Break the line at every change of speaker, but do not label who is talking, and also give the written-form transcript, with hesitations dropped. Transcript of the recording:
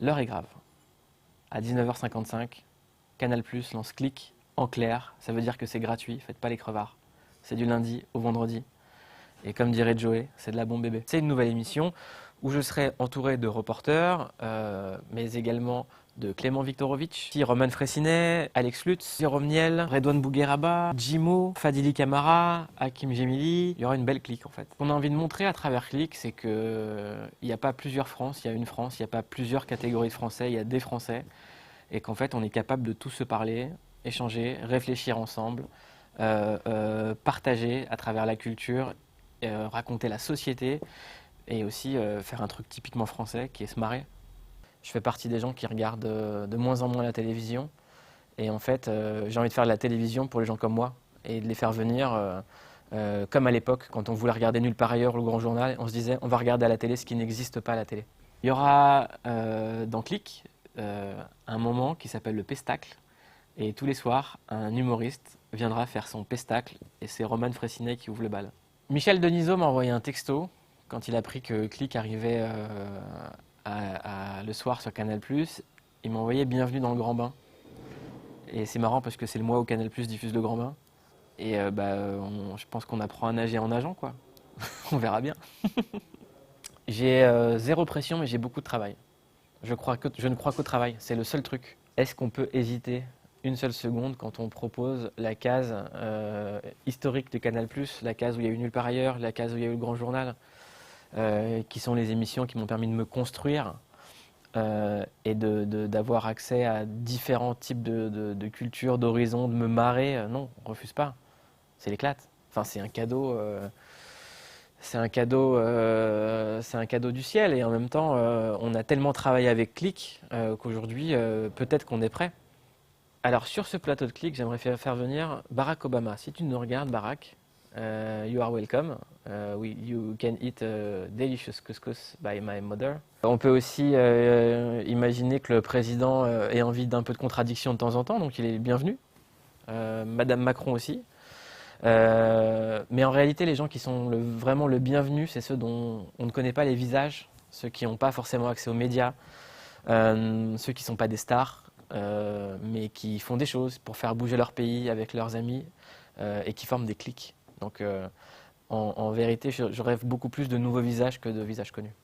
L'heure est grave. À 19h55, Canal+ lance Click en clair. Ça veut dire que c'est gratuit, faites pas les crevards. C'est du lundi au vendredi. Et comme dirait Joey, c'est de la bombe bébé. C'est une nouvelle émission où je serai entouré de reporters, mais également de Clément Viktorovitch, Roman Frécinet, Alex Lutz, Jérôme Niel, Redouane Bougueraba, Jimo, Fadili Camara, Hakim Gemili. Il y aura une belle clique en fait. Ce qu'on a envie de montrer à travers Click, c'est qu'il n'y a pas plusieurs France, il y a une France, il n'y a pas plusieurs catégories de Français, il y a des Français. Et qu'en fait on est capable de tous se parler, échanger, réfléchir ensemble, partager à travers la culture, raconter la société et aussi faire un truc typiquement français qui est se marrer. Je fais partie des gens qui regardent de moins en moins la télévision et en fait j'ai envie de faire de la télévision pour les gens comme moi et de les faire venir comme à l'époque quand on voulait regarder Nulle part ailleurs ou Le Grand Journal, on se disait on va regarder à la télé ce qui n'existe pas à la télé. Il y aura dans Click un moment qui s'appelle le pestacle et tous les soirs un humoriste viendra faire son pestacle et c'est Roman Frécinet qui ouvre le bal. Michel Denisot m'a envoyé un texto quand il a appris que Click arrivait le soir sur Canal+. Il m'a envoyé Bienvenue dans le Grand Bain. Et c'est marrant parce que c'est le mois où Canal+ diffuse le Grand Bain. Et je pense qu'on apprend à nager en nageant, quoi. On verra bien. J'ai zéro pression, mais j'ai beaucoup de travail. Je ne crois qu'au travail, c'est le seul truc. Est-ce qu'on peut hésiter une seule seconde quand on propose la case historique de Canal+, la case où il y a eu Nulle part ailleurs, la case où il y a eu Le Grand Journal, qui sont les émissions qui m'ont permis de me construire et d'avoir accès à différents types de cultures, d'horizons, de me marrer. Non, on refuse pas. C'est l'éclate. Enfin, c'est un cadeau. C'est un cadeau du ciel et en même temps, on a tellement travaillé avec Click qu'aujourd'hui, peut-être qu'on est prêt. Alors sur ce plateau de Click, j'aimerais faire venir Barack Obama. Si tu nous regardes, Barack, you are welcome. You can eat delicious couscous by my mother. On peut aussi imaginer que le président ait envie d'un peu de contradiction de temps en temps, donc il est bienvenu. Madame Macron aussi. Mais en réalité, les gens qui sont vraiment le bienvenu, c'est ceux dont on ne connaît pas les visages, ceux qui n'ont pas forcément accès aux médias, ceux qui ne sont pas des stars, mais qui font des choses pour faire bouger leur pays avec leurs amis et qui forment des clics. Donc en vérité, je rêve beaucoup plus de nouveaux visages que de visages connus.